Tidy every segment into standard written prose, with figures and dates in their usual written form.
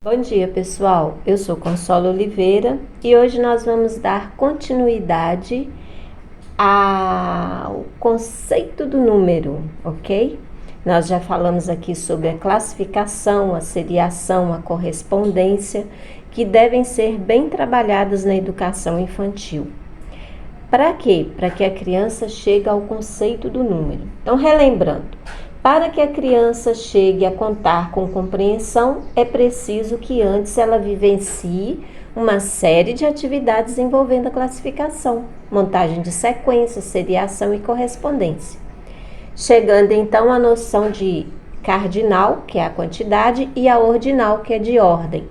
Bom dia, pessoal. Eu sou Consuelo Oliveira e hoje nós vamos dar continuidade ao conceito do número, ok? Nós já falamos aqui sobre a classificação, a seriação, a correspondência, que devem ser bem trabalhadas na educação infantil. Para quê? Para que a criança chegue ao conceito do número. Então, relembrando, para que a criança chegue a contar com compreensão, é preciso que antes ela vivencie uma série de atividades envolvendo a classificação, montagem de sequência, seriação e correspondência. Chegando então à noção de cardinal, que é a quantidade, e a ordinal, que é de ordem.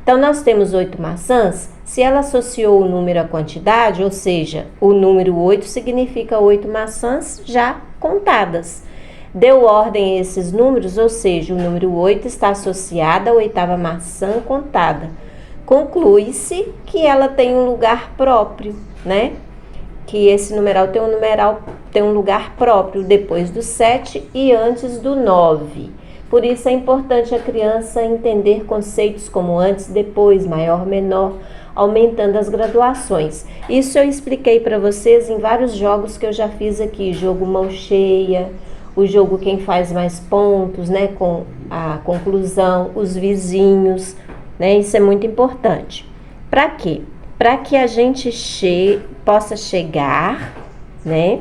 Então, nós temos 8 maçãs. Se ela associou o número à quantidade, ou seja, o número 8 significa 8 maçãs já contadas. Deu ordem a esses números, ou seja, o número 8 está associado à 8ª maçã contada. Conclui-se que ela tem um lugar próprio, né? Que esse numeral tem um lugar próprio depois do 7 e antes do 9. Por isso é importante a criança entender conceitos como antes, depois, maior, menor, aumentando as graduações. Isso eu expliquei para vocês em vários jogos que eu já fiz aqui, jogo mão cheia, o jogo quem faz mais pontos, né, com a conclusão, os vizinhos, né, isso é muito importante. Para quê? Para que a gente possa chegar, né,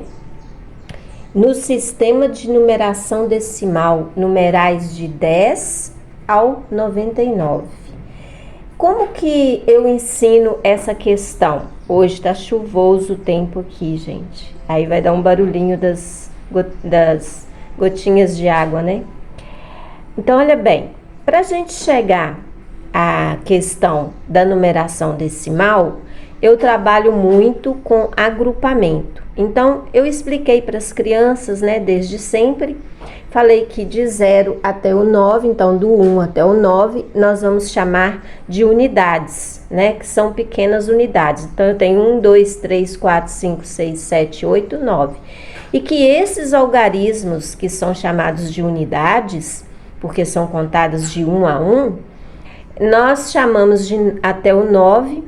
no sistema de numeração decimal, numerais de 10 ao 99. Como que eu ensino essa questão? Hoje está chuvoso o tempo aqui, gente. Aí vai dar um barulhinho das gotinhas de água, né? Então, olha bem, para a gente chegar à questão da numeração decimal, eu trabalho muito com agrupamento. Então, eu expliquei para as crianças, né, desde sempre, falei que de 0 até o 9, então do 1 até o 9, nós vamos chamar de unidades, né, que são pequenas unidades. Então, eu tenho 1, 2, 3, 4, 5, 6, 7, 8, 9. E que esses algarismos, que são chamados de unidades, porque são contadas de 1 a 1, nós chamamos de até o 9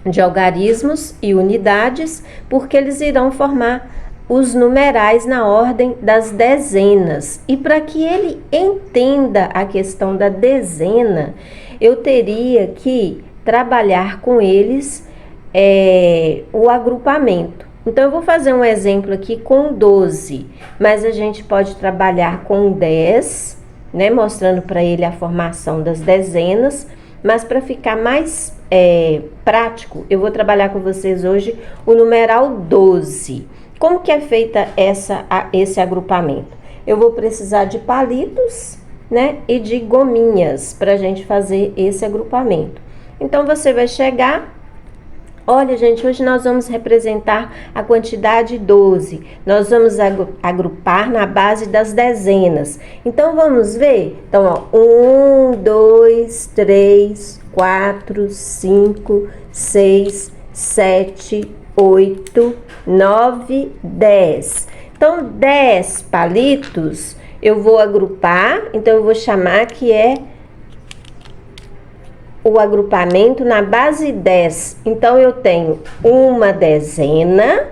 de algarismos e unidades, porque eles irão formar os numerais na ordem das dezenas. E para que ele entenda a questão da dezena, eu teria que trabalhar com eles o agrupamento. Então, eu vou fazer um exemplo aqui com 12, mas a gente pode trabalhar com 10, né, mostrando para ele a formação das dezenas, mas para ficar mais prático, eu vou trabalhar com vocês hoje o numeral 12. Como que é feita esse agrupamento? Eu vou precisar de palitos, né, e de gominhas para a gente fazer esse agrupamento. Então, você vai chegar... Olha, gente, hoje nós vamos representar a quantidade 12. Nós vamos agrupar na base das dezenas. Então, vamos ver? Então, ó, 1, 2, 3, 4, 5, 6, 7, 8, 9, 10. Então, 10 palitos eu vou agrupar. Então, eu vou chamar que é o agrupamento na base 10. Então, eu tenho uma dezena,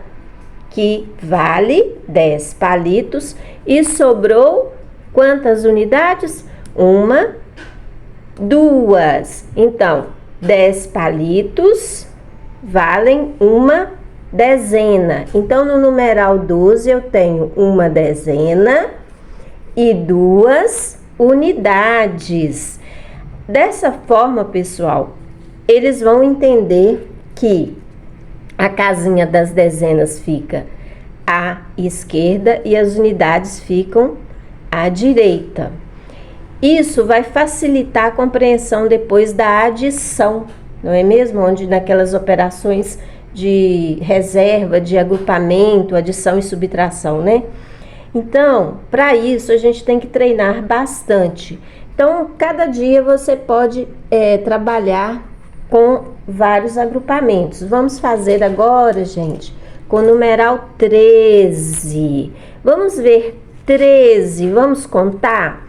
que vale 10 palitos, e sobrou quantas unidades? 1, 2. Então, 10 palitos valem uma dezena. Então, no numeral 12, eu tenho uma dezena e 2 unidades. Dessa forma, pessoal, eles vão entender que a casinha das dezenas fica à esquerda e as unidades ficam à direita. Isso vai facilitar a compreensão depois da adição, não é mesmo? Onde naquelas operações de reserva, de agrupamento, adição e subtração, né? Então, para isso, a gente tem que treinar bastante. Então, cada dia você pode trabalhar com vários agrupamentos. Vamos fazer agora, gente, com o numeral 13. Vamos ver 13, vamos contar?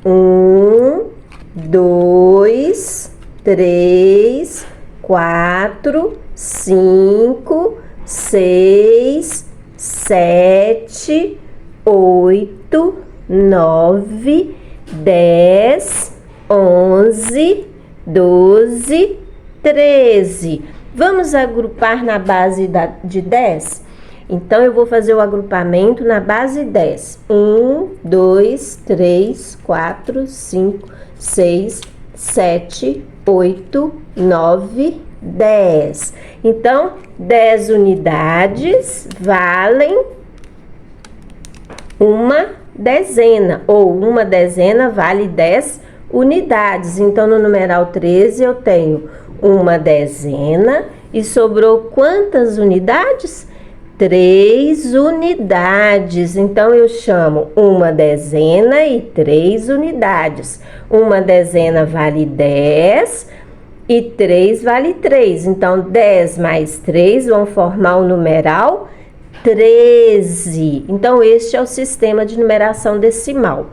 1, 2, 3, 4, 5, 6, 7, 8, 9, 10, 11, 12, 13. Vamos agrupar na base de 10? Então, eu vou fazer o agrupamento na base 10. 1, 2, 3, 4, 5, 6, 7, 8, 9, 10. Então, 10 unidades valem uma dezena, ou uma dezena vale 10 unidades. Então, no numeral 13, eu tenho uma dezena e sobrou quantas unidades? 3 unidades. Então, eu chamo uma dezena e 3 unidades. Uma dezena vale 10 e 3 vale 3. Então, 10 mais 3 vão formar o numeral 13. Então, este é o sistema de numeração decimal.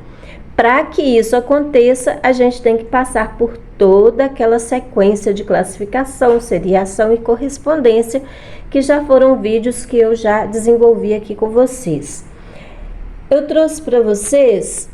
Para que isso aconteça, a gente tem que passar por toda aquela sequência de classificação, seriação e correspondência, que já foram vídeos que eu já desenvolvi aqui com vocês. Eu trouxe para vocês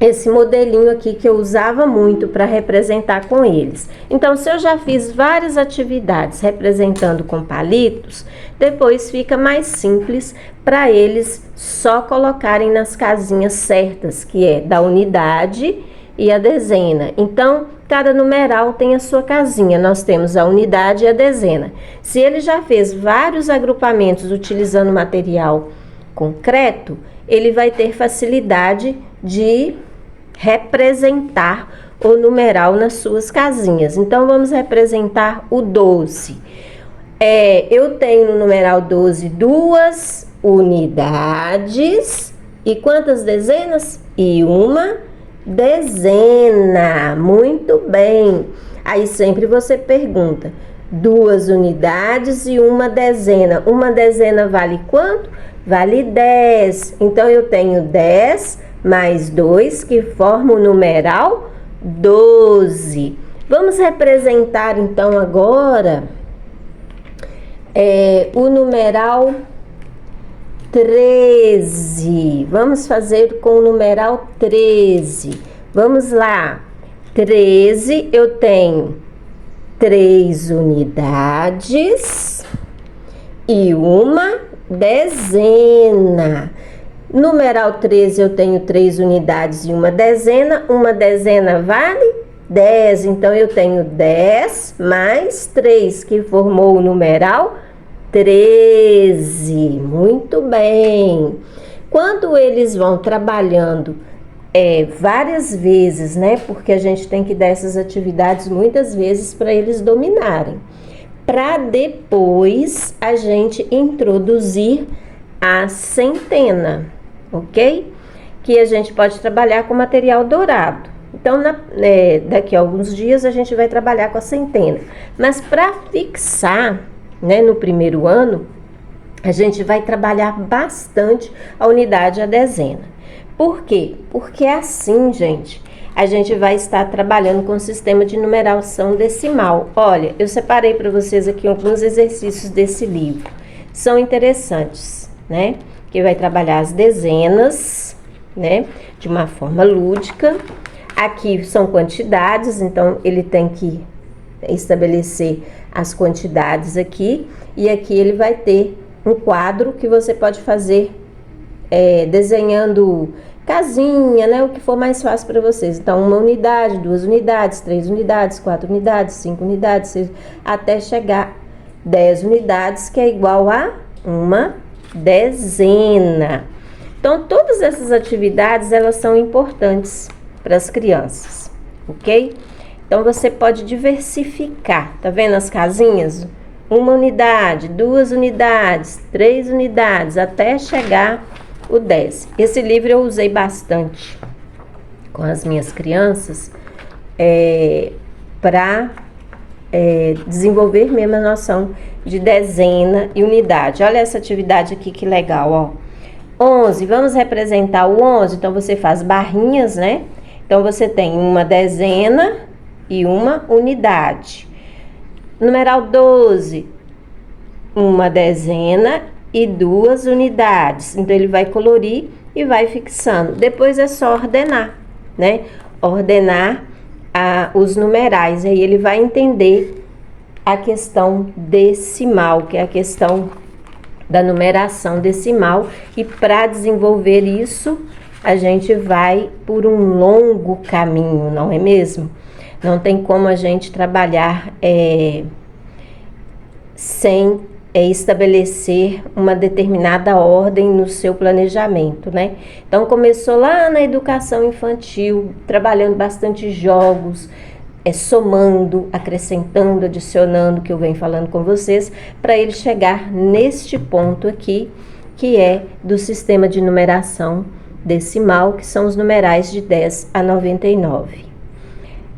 esse modelinho aqui que eu usava muito para representar com eles. Então, se eu já fiz várias atividades representando com palitos, depois fica mais simples para eles só colocarem nas casinhas certas, que é da unidade e a dezena. Então, cada numeral tem a sua casinha. Nós temos a unidade e a dezena. Se ele já fez vários agrupamentos utilizando material concreto, ele vai ter facilidade de representar o numeral nas suas casinhas. Então, vamos representar o 12. Eu tenho no numeral 12 duas unidades e quantas dezenas? E uma dezena. Muito bem. Aí sempre você pergunta: duas unidades e uma dezena. Uma dezena vale quanto? Vale 10. Então, eu tenho 10 mais 2, que forma o numeral 12. Vamos representar, então, agora o numeral 13. Vamos fazer com o numeral 13. Vamos lá. 13, eu tenho 3 unidades e uma dezena. Numeral 13, eu tenho 3 unidades e uma dezena. Uma dezena vale 10. Então, eu tenho 10 mais 3, que formou o numeral 13. Muito bem. Quando eles vão trabalhando várias vezes, né? Porque a gente tem que dar essas atividades muitas vezes para eles dominarem. Para depois a gente introduzir a centena, ok? Que a gente pode trabalhar com material dourado. Então, daqui a alguns dias a gente vai trabalhar com a centena. Mas para fixar, né, no primeiro ano, a gente vai trabalhar bastante a unidade e a dezena. Por quê? Porque assim, gente, a gente vai estar trabalhando com o sistema de numeração decimal. Olha, eu separei para vocês aqui alguns exercícios desse livro. São interessantes, né? Que vai trabalhar as dezenas, né? De uma forma lúdica. Aqui são quantidades, então ele tem que estabelecer as quantidades aqui. E aqui ele vai ter um quadro que você pode fazer desenhando casinha, né? O que for mais fácil para vocês. Então, 1 unidade, 2 unidades, 3 unidades, 4 unidades, 5 unidades, 6, até chegar 10 unidades, que é igual a uma dezena. Então, todas essas atividades, elas são importantes para as crianças, ok? Então, você pode diversificar. Tá vendo as casinhas? 1 unidade, 2 unidades, 3 unidades, até chegar o 10. Esse livro eu usei bastante com as minhas crianças para desenvolver mesmo a noção de dezena e unidade. Olha essa atividade aqui, que legal, ó. 11, vamos representar o 11. Então, você faz barrinhas, né? Então, você tem uma dezena e uma unidade. Numeral 12, uma dezena e 2 unidades. Então, ele vai colorir e vai fixando. Depois é só ordenar, né? Ordenar os numerais. Aí ele vai entender a questão decimal, que é a questão da numeração decimal. E para desenvolver isso, a gente vai por um longo caminho, não é mesmo? Não tem como a gente trabalhar sem estabelecer uma determinada ordem no seu planejamento, né? Então, começou lá na educação infantil, trabalhando bastante jogos, somando, acrescentando, adicionando, que eu venho falando com vocês, para ele chegar neste ponto aqui, que é do sistema de numeração decimal, que são os numerais de 10 a 99.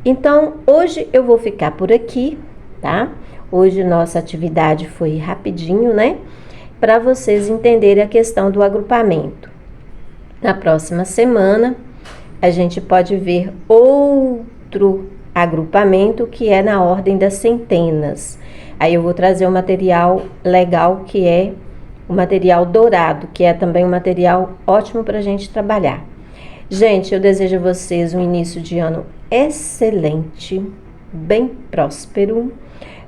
Então, hoje eu vou ficar por aqui, tá? Hoje nossa atividade foi rapidinho, né? Para vocês entenderem a questão do agrupamento. Na próxima semana, a gente pode ver outro agrupamento que é na ordem das centenas. Aí eu vou trazer um material legal que é o material dourado, que é também um material ótimo para a gente trabalhar. Gente, eu desejo a vocês um início de ano excelente, bem próspero,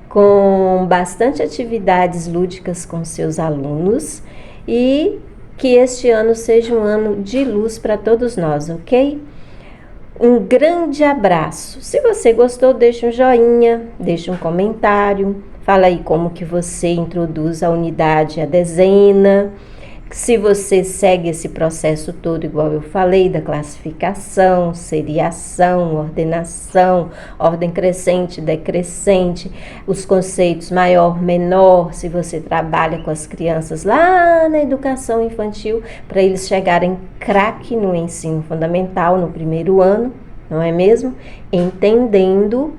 com bastante atividades lúdicas com seus alunos e que este ano seja um ano de luz para todos nós, ok? Um grande abraço. Se você gostou, deixa um joinha, deixa um comentário, fala aí como que você introduz a unidade, a dezena. Se você segue esse processo todo, igual eu falei, da classificação, seriação, ordenação, ordem crescente, decrescente, os conceitos maior, menor, se você trabalha com as crianças lá na educação infantil, para eles chegarem craque no ensino fundamental, no primeiro ano, não é mesmo? Entendendo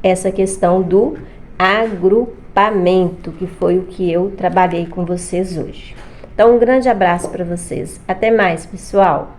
essa questão do agrupamento, que foi o que eu trabalhei com vocês hoje. Então, um grande abraço para vocês. Até mais, pessoal!